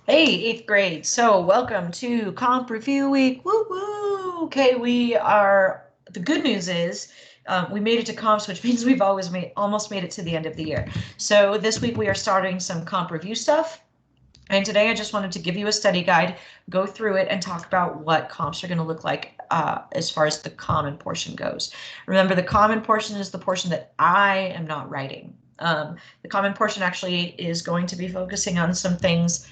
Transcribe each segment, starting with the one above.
Hey, eighth grade. So welcome to Comp Review Week. Woo woo. Okay, the good news is we made it to comps, which means we've almost made it to the end of the year. So this week we are starting some comp review stuff. And today I just wanted to give you a study guide, go through it, and talk about what comps are going to look like as far as the common portion goes. Remember, the common portion is the portion that I am not writing. The common portion actually is going to be focusing on some things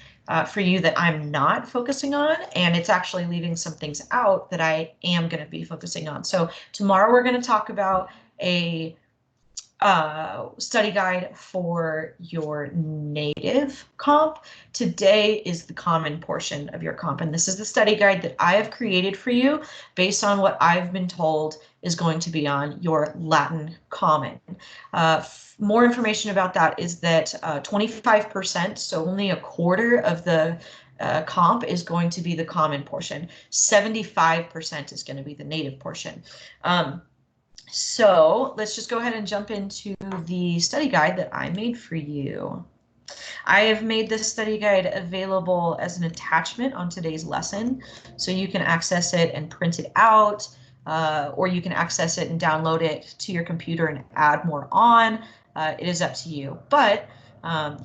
for you that I'm not focusing on, and it's actually leaving some things out that I am going to be focusing on. So tomorrow we're going to talk about a study guide for your native comp. Today is the common portion of your comp, and this is the study guide that I have created for you based on what I've been told is going to be on your Latin common. More information about that is that 25%, so only a quarter of the comp is going to be the common portion. 75% is going to be the native portion. So let's just go ahead and jump into the study guide that I made for you. I have made this study guide available as an attachment on today's lesson, so you can access it and print it out, or you can access it and download it to your computer and add more on. It is up to you, but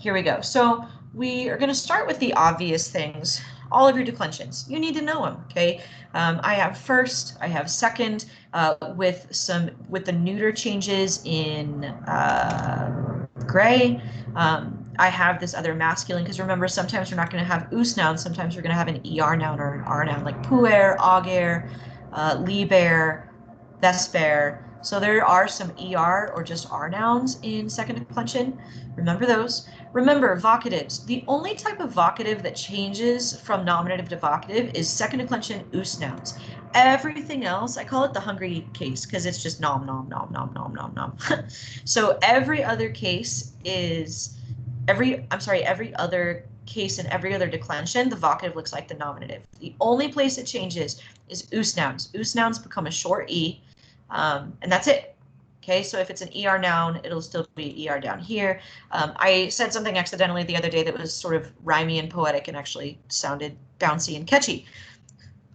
here we go. So we are going to start with the obvious things. All of your declensions, you need to know them, okay? I have first, I have second, with the neuter changes in gray. I have this other masculine, because remember, sometimes we're not going to have us noun, sometimes we're going to have an er noun or an r noun, like puer, auger, liber, vesper. So there are some er or just r nouns in second declension. Remember those. Remember, vocatives. The only type of vocative that changes from nominative to vocative is second declension us nouns. Everything else, I call it the hungry case because it's just nom, nom, nom, nom, nom, nom, nom. So every other case is, every other case in every other declension, the vocative looks like the nominative. The only place it changes is us nouns. Us nouns become a short E, and that's it. Okay, so if it's an ER noun, it'll still be ER down here. I said something accidentally the other day that was sort of rhymey and poetic and actually sounded bouncy and catchy.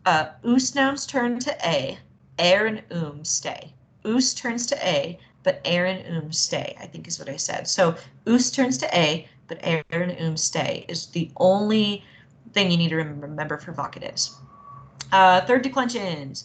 Us nouns turn to A, air and stay. Us turns to A, but air and stay, I think is what I said. So us turns to A, but air and stay is the only thing you need to remember for vocatives. Third declensions.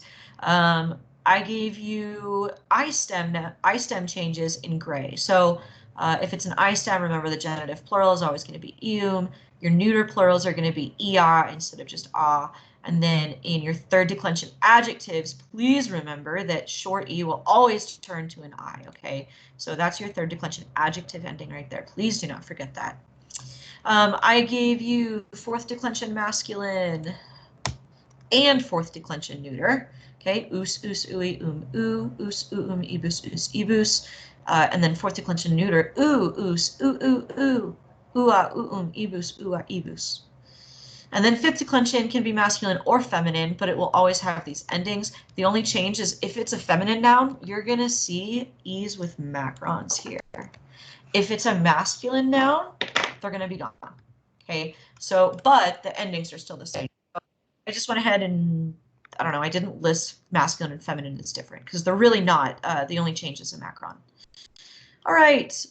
I gave you I stem changes in gray. So if it's an I stem, remember the genitive plural is always going to be eum. Your neuter plurals are going to be ea instead of just ah. And then in your third declension adjectives, please remember that short e will always turn to an I, okay? So that's your third declension adjective ending right there. Please do not forget that. I gave you fourth declension masculine and fourth declension neuter. Okay, us, ui, us, ibus, ibus. And then fourth declension neuter, us, ua, ibus, ibus. And then fifth declension can be masculine or feminine, but it will always have these endings. The only change is if it's a feminine noun, you're going to see e's with macrons here. If it's a masculine noun, they're going to be gone. Okay, so, but the endings are still the same. I just went ahead and, I don't know, I didn't list masculine and feminine as different because they're really not. The only change is a macron. All right,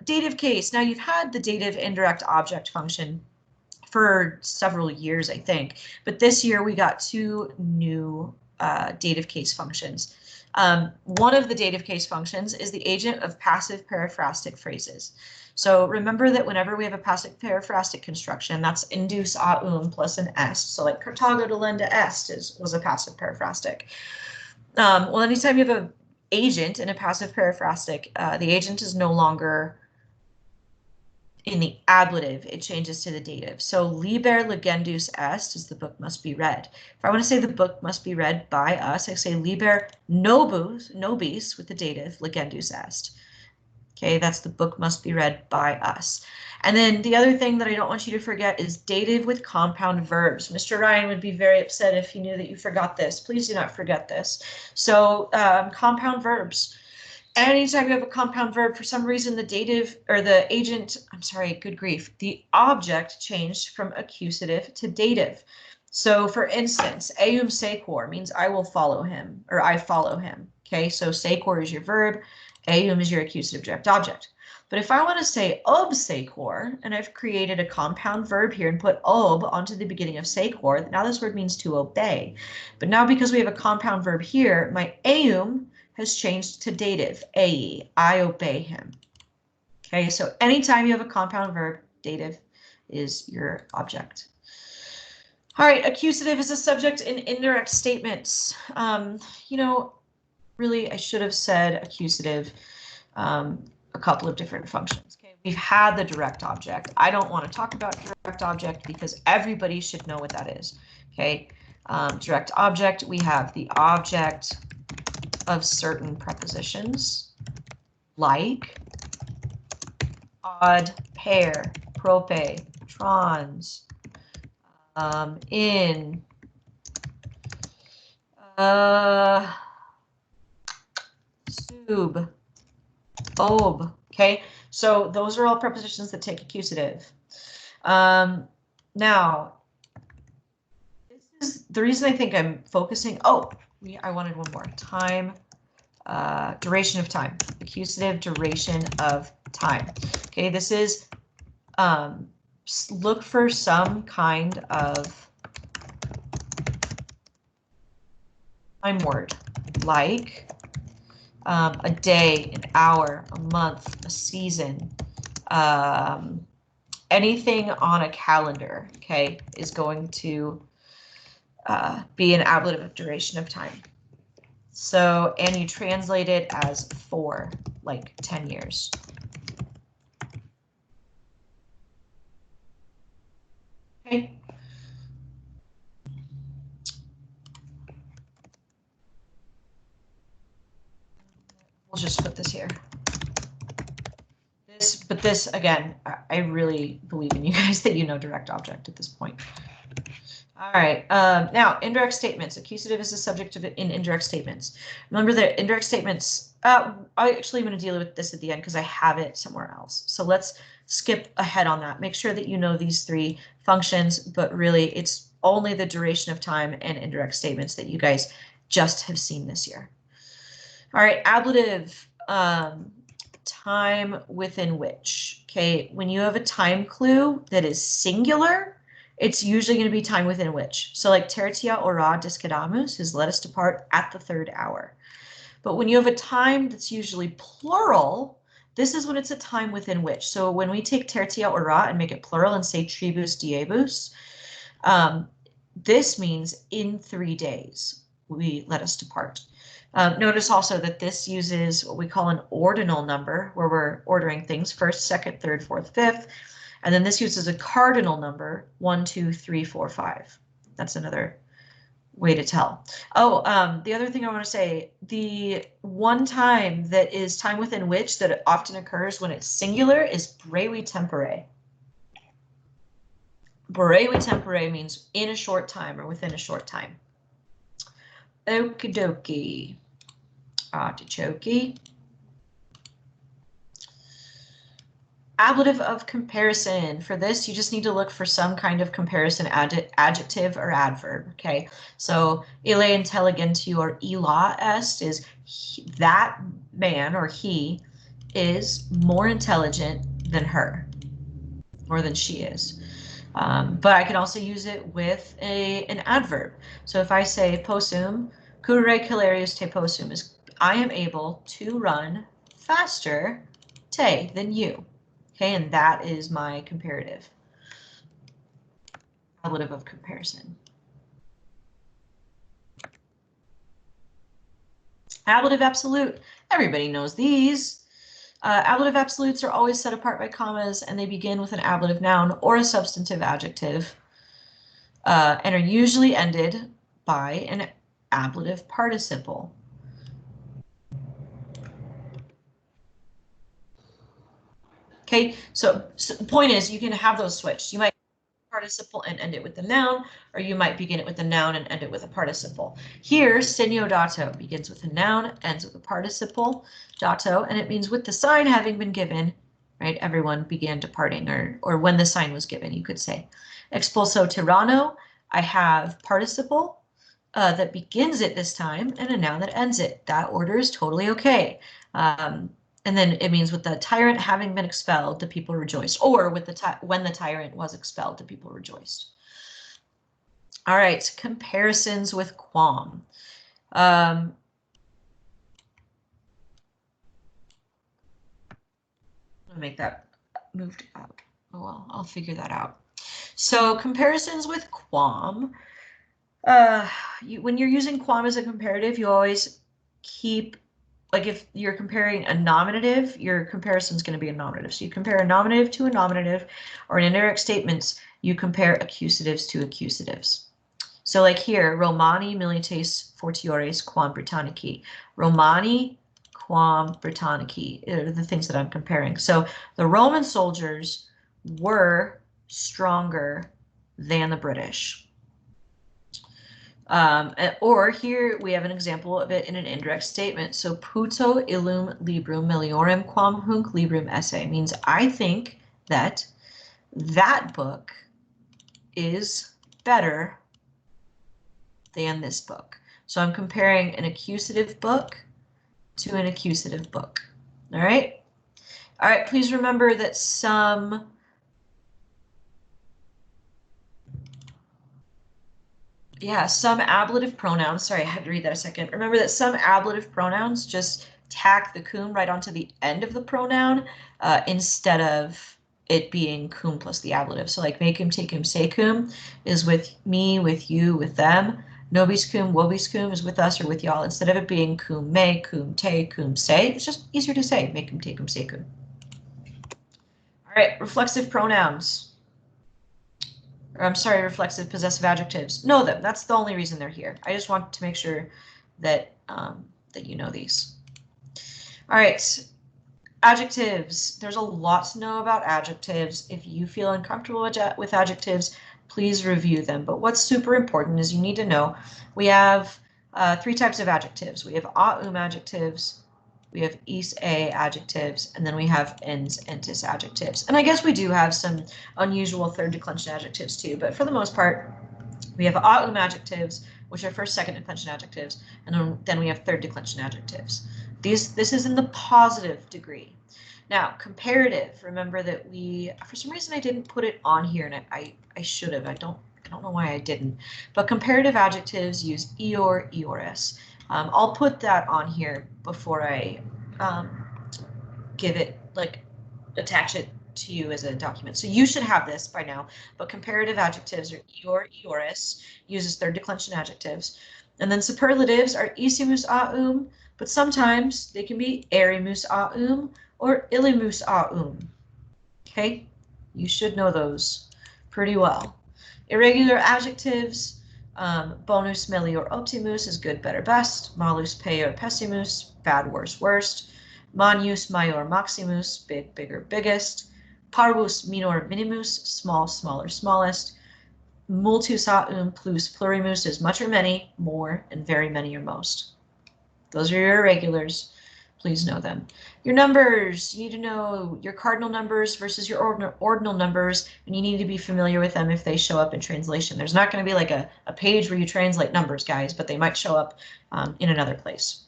dative case. Now you've had the dative indirect object function for several years, I think, but this year we got two new dative case functions. One of the dative case functions is the agent of passive periphrastic phrases. So remember that whenever we have a passive periphrastic construction, that's induce a plus an est. So like Carthago delenda est was a passive periphrastic. Well, anytime you have an agent in a passive periphrastic, the agent is no longer in the ablative, it changes to the dative. So liber legendus est is the book must be read. If I want to say the book must be read by us, I say liber nobis with the dative, legendus est. Okay, that's the book must be read by us. And then the other thing that I don't want you to forget is dative with compound verbs. Mr. Ryan would be very upset if he knew that you forgot this. Please do not forget this. So compound verbs. Anytime you have a compound verb, for some reason the dative or the agent, I'm sorry, good grief, the object changed from accusative to dative. So for instance, eum sequor means I will follow him, or I follow him. Okay, so sequor is your verb, eum is your accusative direct object. But if I want to say ob sequor, and I've created a compound verb here and put ob onto the beginning of sequor, now this word means to obey. But now because we have a compound verb here, my eum has changed to dative, ae, I obey him. Okay, so anytime you have a compound verb, dative is your object. All right, accusative is a subject in indirect statements. You know, really, I should have said accusative a couple of different functions. Okay, we've had the direct object. I don't want to talk about direct object because everybody should know what that is. Okay, direct object, we have the object of certain prepositions like odd, pair, prope, trans, in, sub, ob. Okay, so those are all prepositions that take accusative. Now, this is the reason I think I'm focusing. Oh, I wanted one more. Time, duration of time. Accusative, duration of time. Okay, this is look for some kind of time word, like a day, an hour, a month, a season, anything on a calendar, okay, is going to be an ablative of duration of time. So, and you translate it as for, like 10 years. Okay. We'll just put this here. But this, again, I really believe in you guys that you know direct object at this point. All right, now indirect statements. Accusative is the subject of it in indirect statements. Remember that indirect statements, I actually am going to deal with this at the end because I have it somewhere else. So let's skip ahead on that. Make sure that you know these three functions, but really it's only the duration of time and indirect statements that you guys just have seen this year. All right, ablative, time within which. Okay, when you have a time clue that is singular, it's usually going to be time within which. So like tertia ora discedamus has led us to depart at the 3rd hour. But when you have a time that's usually plural, this is when it's a time within which. So when we take tertia ora and make it plural and say tribus diebus, this means in 3 days we let us depart. Notice also that this uses what we call an ordinal number, where we're ordering things 1st, 2nd, 3rd, 4th, 5th. And then this uses a cardinal number, 1, 2, 3, 4, 5. That's another way to tell. Oh, the other thing I want to say, the one time that is time within which that often occurs when it's singular is brevi tempore. Brevi tempore means in a short time or within a short time. Okie dokie. Artichoke. Ablative of comparison. For this, you just need to look for some kind of comparison adjective or adverb. Okay, so ille intelligentior illa est is that man or he is more intelligent than her, or than she is. But I can also use it with an adverb. So if I say possum, curre calerius te possum is I am able to run faster te than you. Okay, and that is my comparative. Ablative of comparison. Ablative absolute. Everybody knows these. Ablative absolutes are always set apart by commas, and they begin with an ablative noun or a substantive adjective, and are usually ended by an ablative participle. Okay, so the point is you can have those switched. You might participle and end it with the noun, or you might begin it with the noun and end it with a participle. Here, segno dato begins with a noun, ends with a participle, dato, and it means with the sign having been given, right? Everyone began departing, or when the sign was given, you could say. Expulso tirano, I have participle that begins it this time and a noun that ends it. That order is totally okay. And then it means with the tyrant having been expelled, the people rejoiced, or with the when the tyrant was expelled, the people rejoiced. All right, comparisons with quam. I'll make that moved out. Oh well, I'll figure that out. So comparisons with quam. When you're using quam as a comparative, you always keep, like if you're comparing a nominative, your comparison is going to be a nominative. So you compare a nominative to a nominative, or in indirect statements, you compare accusatives to accusatives. So like here, Romani milites fortiores quam Britannici. Romani quam Britannici are the things that I'm comparing. So the Roman soldiers were stronger than the British. Or here we have an example of it in an indirect statement. So puto illum librum meliorem quam hunc librum esse means I think that that book is better than this book. So I'm comparing an accusative book to an accusative book. All right. All right. Please remember that some ablative pronouns, sorry, I had to read that a second. Remember that some ablative pronouns just tack the cum right onto the end of the pronoun instead of it being cum plus the ablative. So like make him, take him, say cum is with me, with you, with them. Nobis cum, vobis cum is with us or with y'all. Instead of it being cum me, cum te, cum say, it's just easier to say. Make him, take him, say cum. All right, reflexive pronouns. Or I'm sorry, reflexive possessive adjectives. Know them. That's the only reason they're here. I just want to make sure that that you know these. All right, adjectives. There's a lot to know about adjectives. If you feel uncomfortable with adjectives, please review them. But what's super important is you need to know we have 3 types of adjectives. We have aum adjectives, we have is a adjectives, and then we have ens entis adjectives. And I guess we do have some unusual third declension adjectives too, but for the most part, we have aum adjectives, which are first, second declension adjectives, and then we have third declension adjectives. This is in the positive degree. Now, comparative, remember that for some reason I didn't put it on here, and I should have. I don't know why I didn't. But comparative adjectives use eor, eoris. I'll put that on here before I give it, attach it to you as a document. So you should have this by now, but comparative adjectives are eor, eoris, uses third declension adjectives. And then superlatives are isimus aum, but sometimes they can be erimus aum or illimus aum. Okay, you should know those pretty well. Irregular adjectives, bonus melior optimus is good, better, best. Malus peor pessimus, bad, worse, worst. Manius major maximus, big, bigger, biggest. Parvus minor minimus, small, smaller, smallest. Multus aum plus plurimus is much or many, more, and very many or most. Those are your irregulars. Please know them. Your numbers, you need to know your cardinal numbers versus your ordinal numbers, and you need to be familiar with them if they show up in translation. There's not going to be like a page where you translate numbers, guys, but they might show up in another place.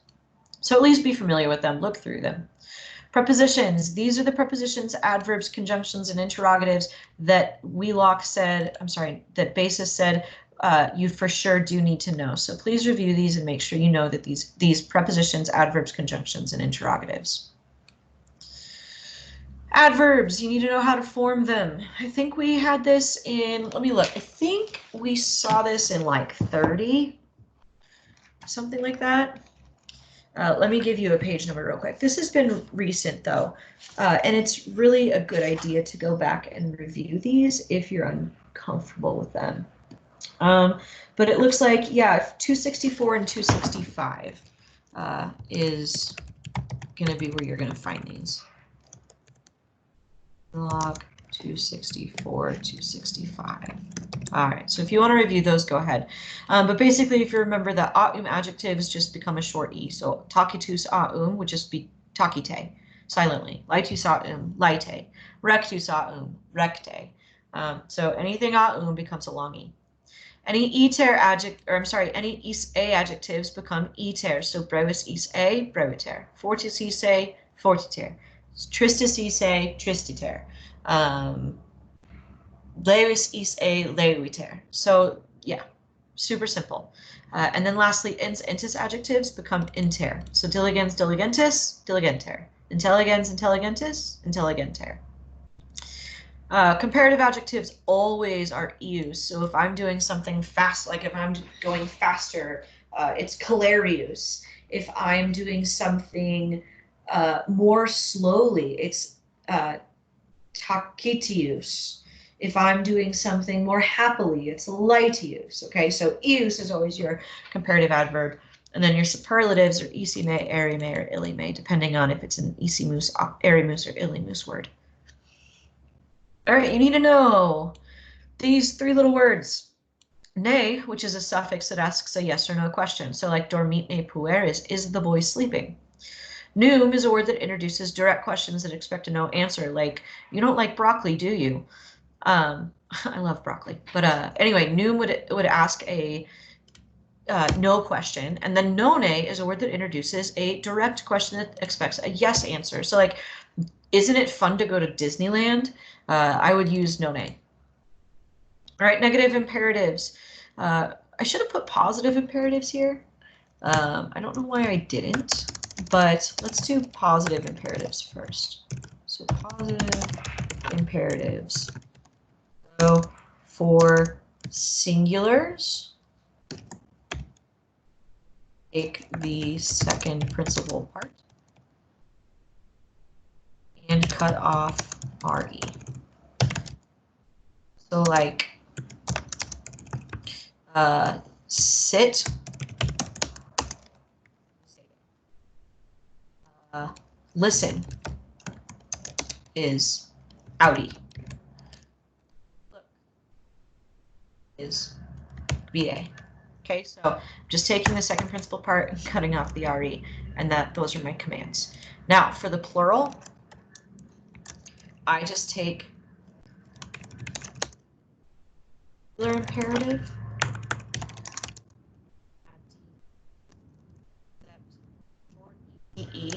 So at least be familiar with them, look through them. Prepositions, these are the prepositions, adverbs, conjunctions, and interrogatives that Wheelock said, that Basis said you for sure do need to know. So please review these and make sure you know that these prepositions, adverbs, conjunctions, and interrogatives. Adverbs, you need to know how to form them. I think we had this in, let me look, I think we saw this in like 30, something like that. Let me give you a page number real quick. This has been recent though, and it's really a good idea to go back and review these if you're uncomfortable with them. But it looks like, yeah, 264 and 265 is going to be where you're going to find these. Log 264, 265. All right, so if you want to review those, go ahead. But basically, if you remember that aum adjectives just become a short e. So tacitus aum would just be tacite, silently. Laetus aum, laete. Rectus aum, recte. So anything aum becomes a long e. Any iter adjective, or I'm sorry, any is a adjectives become iter. So brevis is a, breviter. Fortis is a, fortiter. Tristis is a, tristiter. Levis is a, leviter. So yeah, super simple. And then lastly, entis adjectives become inter. So diligens, diligentis, diligenter. Intelligens, intelligentis, intelligenter. Comparative adjectives always are eus. So if I'm doing something fast, like if I'm going faster, it's celerius. If I'm doing something more slowly, it's tacitius. If I'm doing something more happily, it's laetius. Okay, so eus is always your comparative adverb. And then your superlatives are isime, erime, or illime, depending on if it's an isimus, erimus, or illimus word. All right, you need to know these three little words. Ne, which is a suffix that asks a yes or no question. So like dormit ne pueris, is the boy sleeping? Num is a word that introduces direct questions that expect a no answer, like, you don't like broccoli, do you? I love broccoli. But anyway, num would ask a no question. And then none is a word that introduces a direct question that expects a yes answer. So like, isn't it fun to go to Disneyland? I would use none. All right, negative imperatives. I should have put positive imperatives here. I don't know why I didn't, but let's do positive imperatives first. So positive imperatives. So for singulars, take the second principal part and cut off RE. So like sit, listen is Audi. Look is BA. Okay, so I'm just taking the second principal part and cutting off the RE, and those are my commands. Now for the plural, I just take singular imperative, EE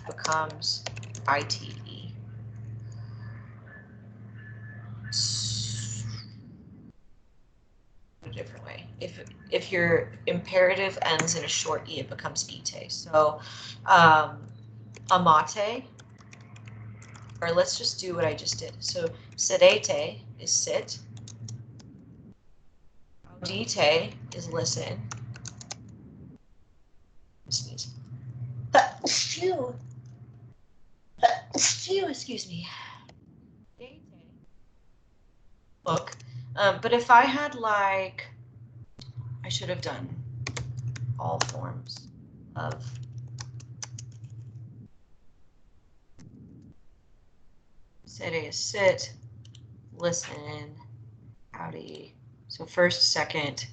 becomes ITE. A different way. If your imperative ends in a short E, it becomes ite. So amate, or let's just do what I just did. So sedete is sit. Audite is listen. Sneeze. Excuse me. Look, but if I had like, I should have done all forms of sede is sit, listen, howdy. So first, second,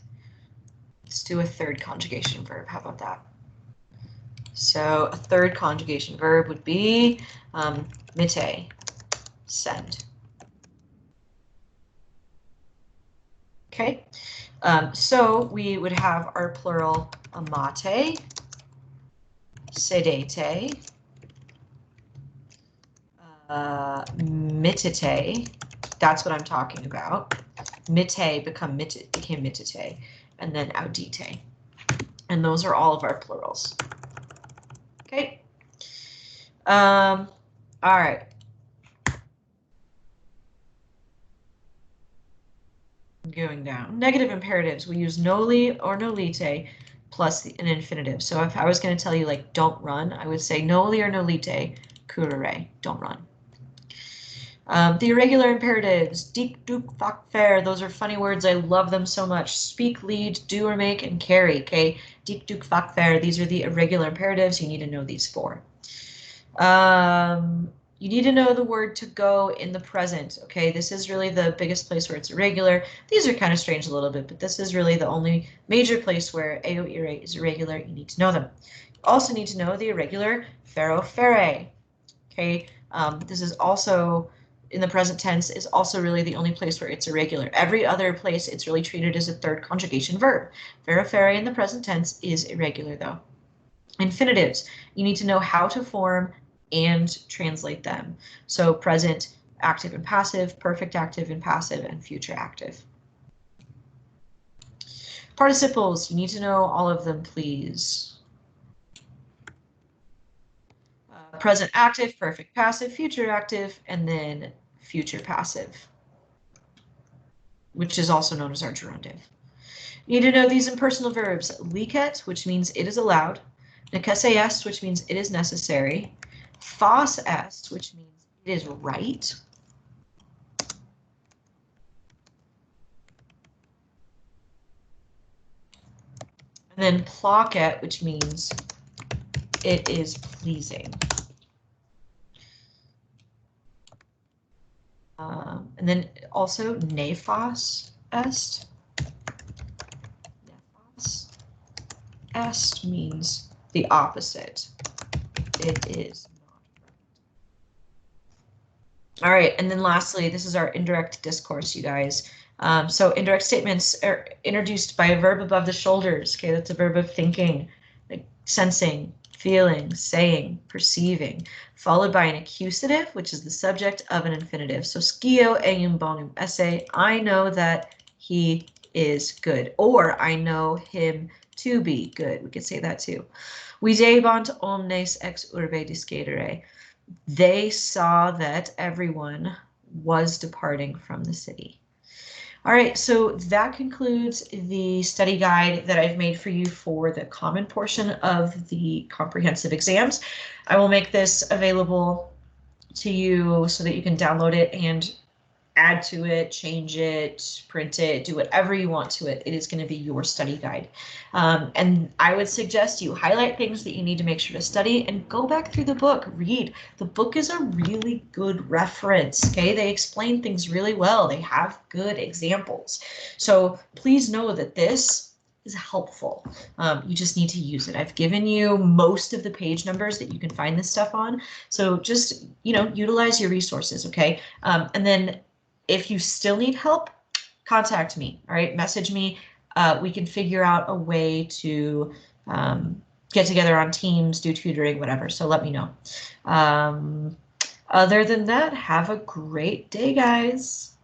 let's do a third conjugation verb. How about that? So a third conjugation verb would be mite, send. Okay, so we would have our plural amate, sedete, mitite. That's what I'm talking about. Mite became mitite, and then audite. And those are all of our plurals. Okay. All right. Going down. Negative imperatives, we use noli or nolite plus an infinitive. So if I was going to tell you like don't run, I would say noli or nolite, curere, don't run. The irregular imperatives, dik, duk, fak, fair, those are funny words. I love them so much. Speak, lead, do or make, and carry. Okay, dik, duk, fak, fair. These are the irregular imperatives. You need to know these four. You need to know the word to go in the present, okay? This is really the biggest place where it's irregular. These are kind of strange a little bit, but this is really the only major place where eo ire is irregular. You need to know them. You also need to know the irregular fero fere, okay? This is also, in the present tense, is also really the only place where it's irregular. Every other place, it's really treated as a third conjugation verb. Fero fere in the present tense is irregular, though. Infinitives, you need to know how to form and translate them. So present, active and passive, perfect active and passive, and future active. Participles, you need to know all of them, please. Present active, perfect passive, future active, and then future passive, which is also known as our gerundive. You need to know these impersonal verbs. Licet, which means it is allowed. Necesse est, which means it is necessary. Fas est, which means it is right. And then placet, which means it is pleasing. And then also nefas est. Nefas est means the opposite. It is not. All right, and then lastly, this is our indirect discourse, you guys. So indirect statements are introduced by a verb above the shoulders. Okay, that's a verb of thinking, like sensing, feeling, saying, perceiving, followed by an accusative, which is the subject of an infinitive. So scio eum bonum esse, I know that he is good, or I know him to be good. We could say that too. Videbant omnes ex urbe discedere. They saw that everyone was departing from the city. All right, so that concludes the study guide that I've made for you for the common portion of the comprehensive exams. I will make this available to you so that you can download it and add to it, change it, print it, do whatever you want to it. It is going to be your study guide. And I would suggest you highlight things that you need to make sure to study and go back through the book, read. The book is a really good reference, okay? They explain things really well. They have good examples. So please know that this is helpful. You just need to use it. I've given you most of the page numbers that you can find this stuff on. So just, utilize your resources, okay? And then if you still need help, contact me, all right? Message me. We can figure out a way to get together on Teams, do tutoring, whatever. So let me know. Other than that, have a great day, guys.